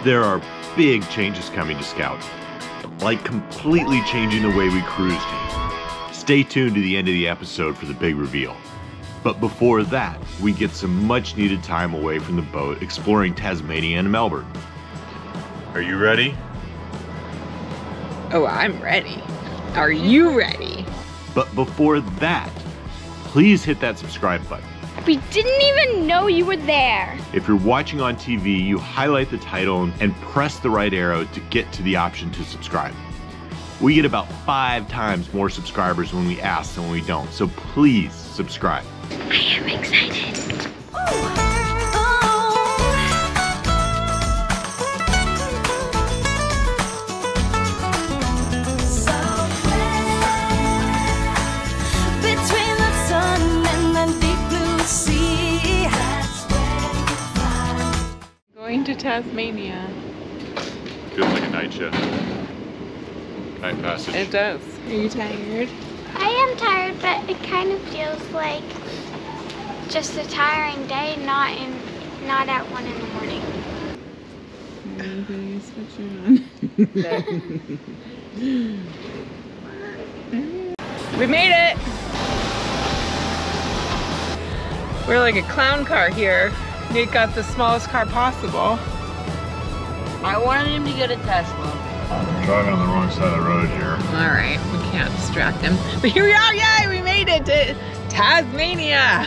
There are big changes coming to Scout, like completely changing the way we cruise here. Stay tuned to the end of the episode for the big reveal. But before that, we get some much needed time away from the boat exploring Tasmania and Melbourne. Are you ready? Oh, I'm ready. Are you ready? But before that, please hit that subscribe button. We didn't even know you were there. If you're watching on TV, you highlight the title and press the right arrow to get to the option to subscribe. We get about 5 times more subscribers when we ask than when we don't, so please subscribe. I am excited. Going to Tasmania. Feels like a night shift. Night passage. It does. Are you tired? I am tired, but it kind of feels like just a tiring day, not at 1 in the morning. Maybe switch on. We made it! We're like a clown car here. Nate got the smallest car possible. I wanted him to go to Tesla. We're driving on the wrong side of the road here. All right, we can't distract him. But here we are, yay! We made it to Tasmania!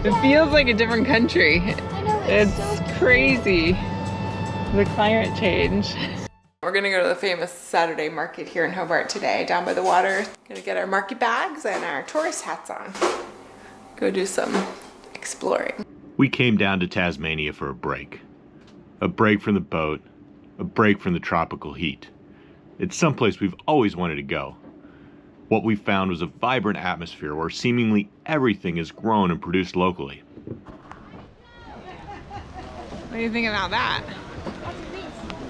It feels like a different country. I know, It's so crazy. The climate change. We're gonna go to the famous Saturday market here in Hobart today, down by the water. Gonna get our market bags and our tourist hats on. Go do some exploring. We came down to Tasmania for a break. A break from the boat, a break from the tropical heat. It's someplace we've always wanted to go. What we found was a vibrant atmosphere where seemingly everything is grown and produced locally. What do you think about that?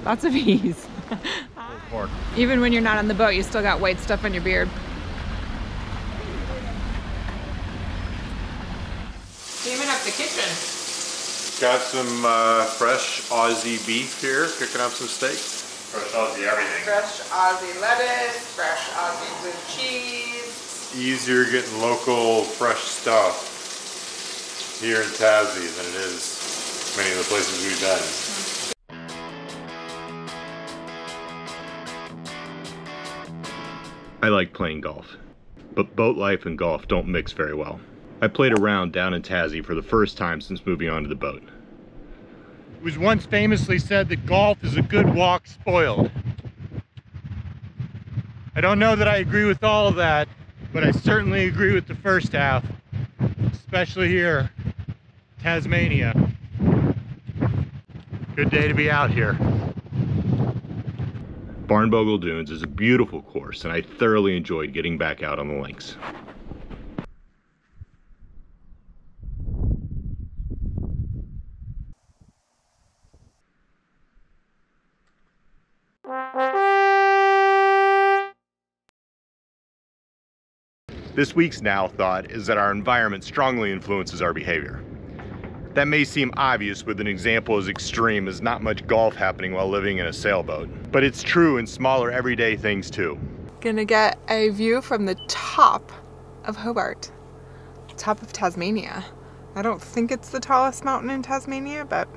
Lots of bees. Even when you're not on the boat, you still got white stuff on your beard. Cleaning up the kitchen. Got some fresh Aussie beef here, cooking up some steak. Fresh Aussie everything. Fresh Aussie lettuce, fresh Aussie blue cheese. Easier getting local fresh stuff here in Tassie than it is many of the places we've been. I like playing golf, but boat life and golf don't mix very well. I played around down in Tassie for the first time since moving onto the boat. It was once famously said that golf is a good walk spoiled. I don't know that I agree with all of that, but I certainly agree with the first half, especially here, Tasmania. Good day to be out here. Barnbogle Dunes is a beautiful course, and I thoroughly enjoyed getting back out on the links. This week's Now thought is that our environment strongly influences our behavior. That may seem obvious with an example as extreme as not much golf happening while living in a sailboat, but it's true in smaller everyday things too. Gonna get a view from the top of Hobart, top of Tasmania. I don't think it's the tallest mountain in Tasmania, but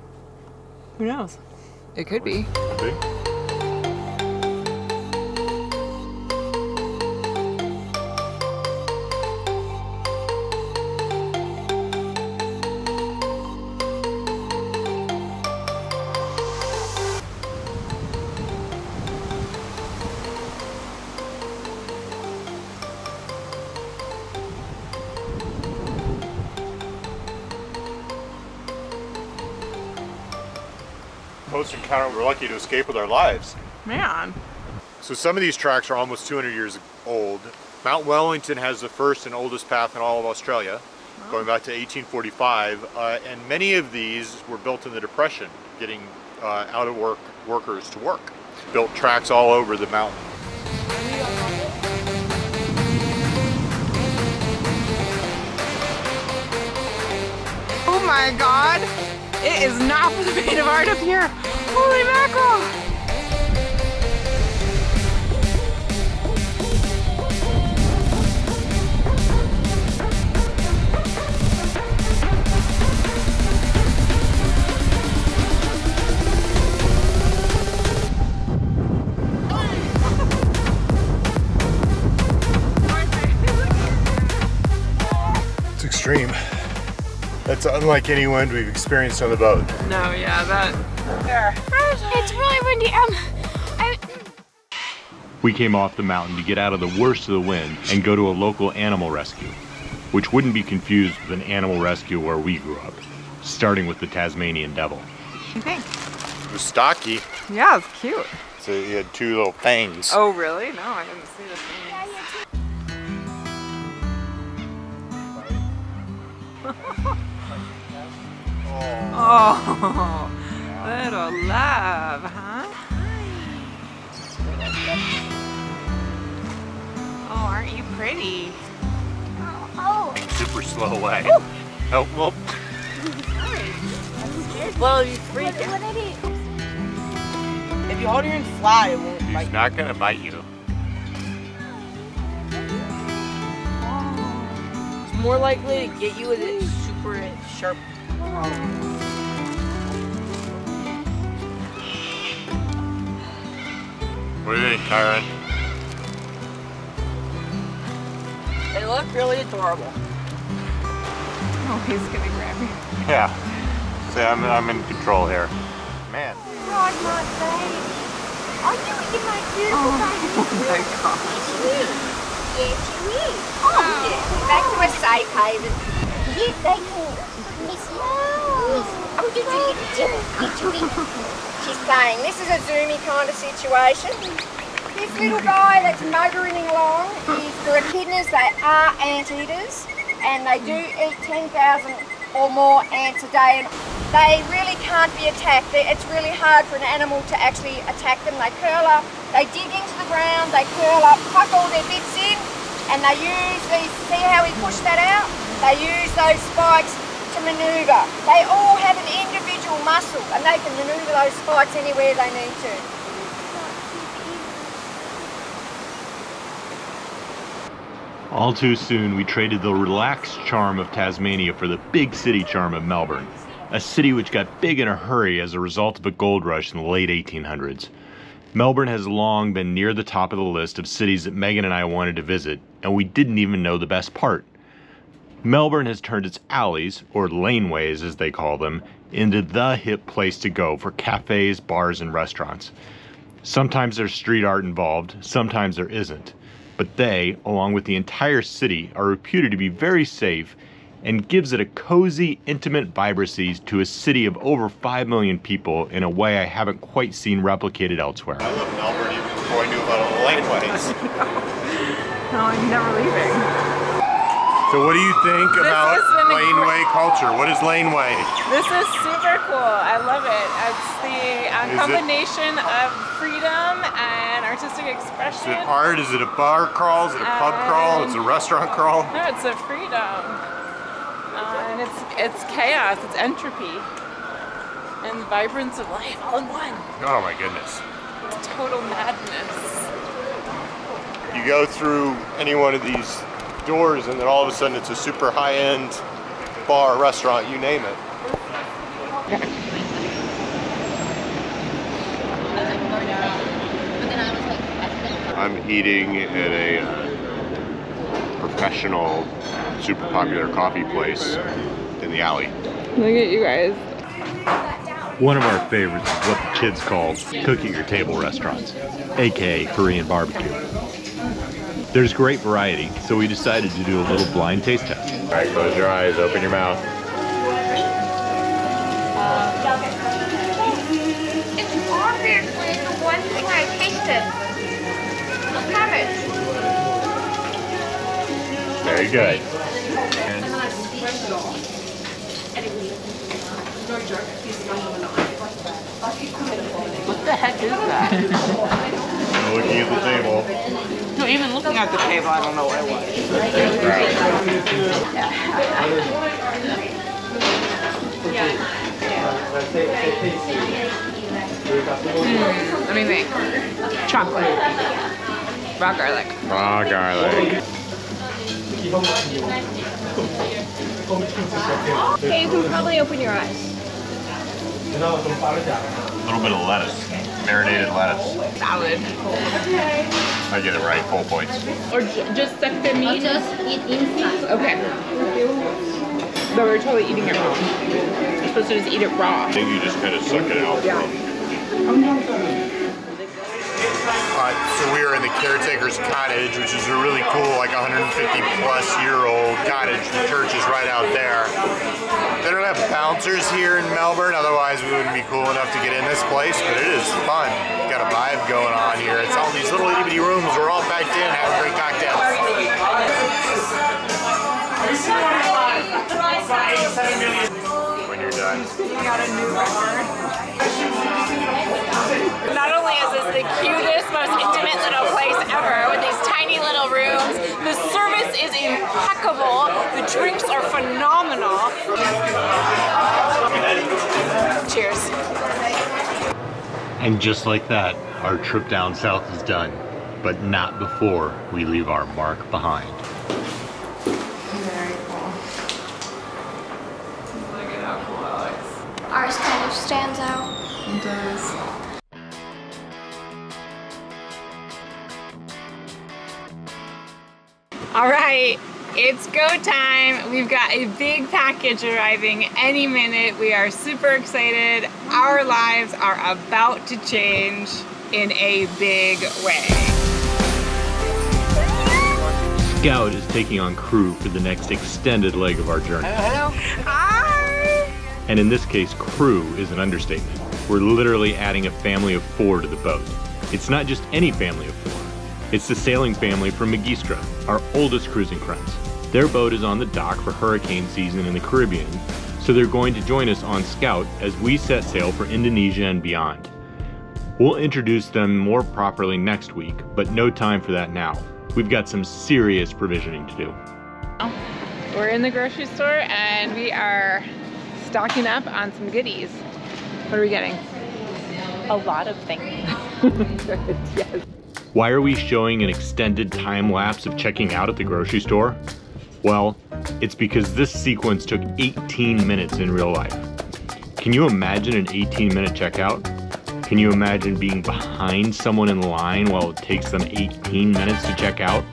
who knows? It could be. Post encounter, we're lucky to escape with our lives. Man. So some of these tracks are almost 200 years old. Mt Wellington has the first and oldest path in all of Australia, going back to 1845, and many of these were built in the Depression, getting out of work workers to work. Built tracks all over the mountain. Oh my God, it is not for the faint of heart up here. Holy That's unlike any wind we've experienced on the boat. No, yeah, that. There. It's really windy. We came off the mountain to get out of the worst of the wind and go to a local animal rescue, which wouldn't be confused with an animal rescue where we grew up, starting with the Tasmanian devil. What do you think? It was stocky. Yeah, it's cute. So he had 2 little fangs. Oh, really? No, I didn't see the thing. Oh, little love, huh? Oh, aren't you pretty? Oh. Super slow way. Oh, well. Well, you freak. If you hold your hand flat, it won't bite. He's not gonna bite you. It's more likely to get you with a super sharp. What do you think, Kieran? They look really adorable. Oh, he's gonna grab you. Yeah. See, I'm in control here. Man. God, my baby. Oh, you my beautiful baby. Oh my gosh. Yes, you is. Oh, yeah. Back to a safe haven. Yes, they can. Miss you. Oh, did you get it? She's saying this is a zoomy kind of situation. This little guy that's motoring along is for echidnas. They are anteaters and they do eat 10,000 or more ants a day. And they really can't be attacked. It's really hard for an animal to actually attack them. They curl up, they dig into the ground, they curl up, tuck all their bits in, and they use these, see how we push that out? They use those spikes to manoeuvre. They all have an individual muscle and they can manoeuvre those spikes anywhere they need to. All too soon, we traded the relaxed charm of Tasmania for the big city charm of Melbourne, a city which got big in a hurry as a result of a gold rush in the late 1800s. Melbourne has long been near the top of the list of cities that Megan and I wanted to visit, and we didn't even know the best part. Melbourne has turned its alleys, or laneways as they call them, into the hip place to go for cafes, bars, and restaurants. Sometimes there's street art involved, sometimes there isn't. But they, along with the entire city, are reputed to be very safe and gives it a cozy, intimate vibrancy to a city of over 5 million people in a way I haven't quite seen replicated elsewhere. I love Melbourne even before I knew about all the laneways. No, I'm never leaving. So what do you think about laneway culture? What is laneway? This is super cool. I love it. It's the combination of freedom and artistic expression. Is it art? Is it a bar crawl? Is it a pub crawl? Is it a restaurant crawl? No, it's a freedom. And it's chaos, it's entropy, and the vibrance of life all in one. Oh my goodness. It's total madness. You go through any one of these doors and then all of a sudden it's a super high-end bar, restaurant, you name it. I'm eating at a professional, super popular coffee place in the alley. Look at you guys. One of our favorites is what the kids call cook at your table restaurants, aka Korean BBQ. There's great variety, so we decided to do a little blind taste test. All right, close your eyes, open your mouth. It's obviously the one thing I tasted. Cabbage. Very good. What the heck is that? Looking at the table. No, even looking at the table, I don't know what it was. Let me think. Chocolate. Raw garlic. Raw garlic. Okay, you can probably open your eyes. A little bit of lettuce, marinated lettuce. Salad. I get it right, full points. Or just like the meat? Just eat inside. Okay. But we're totally eating it wrong. We're supposed to just eat it raw. I think you just kind of suck it out. Yeah. So we are in the caretaker's cottage, which is a really cool, like 150-plus-year-old cottage. The church is right out there. They don't have bouncers here in Melbourne, otherwise we wouldn't be cool enough to get in this place, but it is fun. It's got a vibe going on here. It's all these little itty-bitty rooms. We're all packed in, having great cocktails. When you're done. We got a new record. Not only is this the cutest, most intimate little place ever with these tiny little rooms, the service is impeccable, the drinks are phenomenal. Cheers. And just like that, our trip down south is done, but not before we leave our mark behind. Very cool. Look at how cool that looks. Ours kind of stands out. It does. All right, it's go time. We've got a big package arriving any minute. We are super excited. Our lives are about to change in a big way. Scout is taking on crew for the next extended leg of our journey. Hello. Hi. And in this case, crew is an understatement. We're literally adding a family of 4 to the boat. It's not just any family of 4. It's the sailing family from Magistra, our oldest cruising friends. Their boat is on the dock for hurricane season in the Caribbean, so they're going to join us on Scout as we set sail for Indonesia and beyond. We'll introduce them more properly next week, but no time for that now. We've got some serious provisioning to do. We're in the grocery store and we are stocking up on some goodies. What are we getting? A lot of things. Yes. Why are we showing an extended time lapse of checking out at the grocery store? Well, it's because this sequence took 18 minutes in real life. Can you imagine an 18-minute checkout? Can you imagine being behind someone in line while it takes them 18 minutes to check out?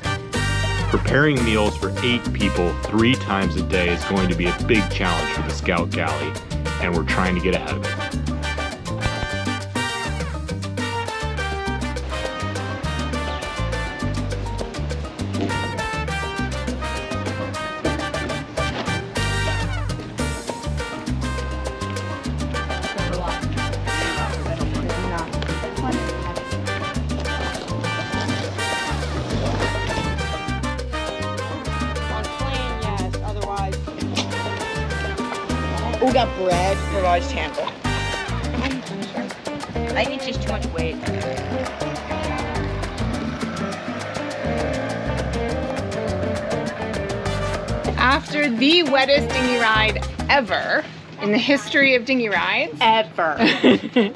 Preparing meals for 8 people 3 times a day is going to be a big challenge for the Scout Galley, and we're trying to get ahead of it. We got bread for large handle. I think it's just too much weight. After the wettest dinghy ride ever in the history of dinghy rides,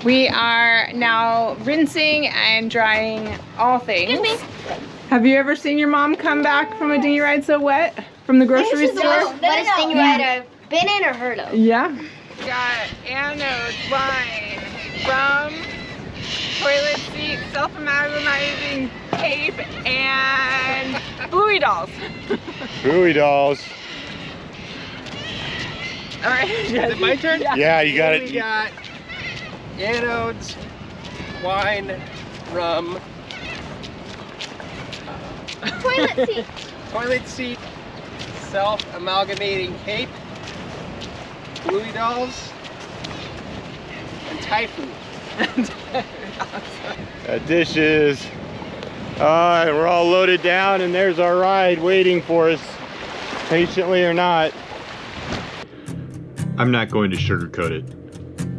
we are now rinsing and drying all things. Excuse me. Have you ever seen your mom come back from a dinghy ride so wet from the grocery store? Wettest thing I've been in or heard of. Yeah. We got anodes, wine, rum, toilet seat, self-amalgamizing tape, and Bluey dolls. Buoy dolls. All right. Is it my turn? Yeah, you got it. We got anodes, wine, rum, Toilet seat. toilet seat, self-amalgamating tape, Bluey dolls, and Thai food. Dishes. We're all loaded down, and there's our ride waiting for us, patiently or not. I'm not going to sugarcoat it.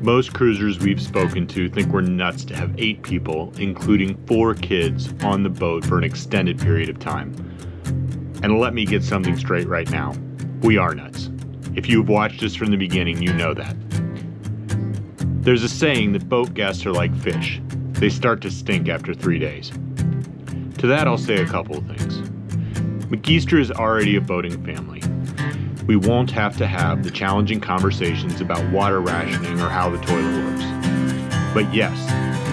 Most cruisers we've spoken to think we're nuts to have 8 people, including 4 kids, on the boat for an extended period of time. And let me get something straight right now. We are nuts. If you've watched us from the beginning, you know that. There's a saying that boat guests are like fish. They start to stink after 3 days. To that, I'll say a couple of things. Magistra is already a boating family. We won't have to have the challenging conversations about water rationing or how the toilet works. But yes,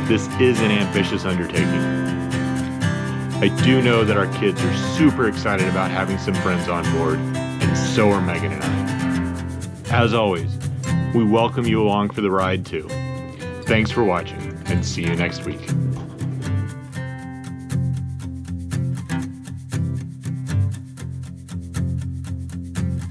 this is an ambitious undertaking. I do know that our kids are super excited about having some friends on board, and so are Megan and I. As always, we welcome you along for the ride too. Thanks for watching, and see you next week.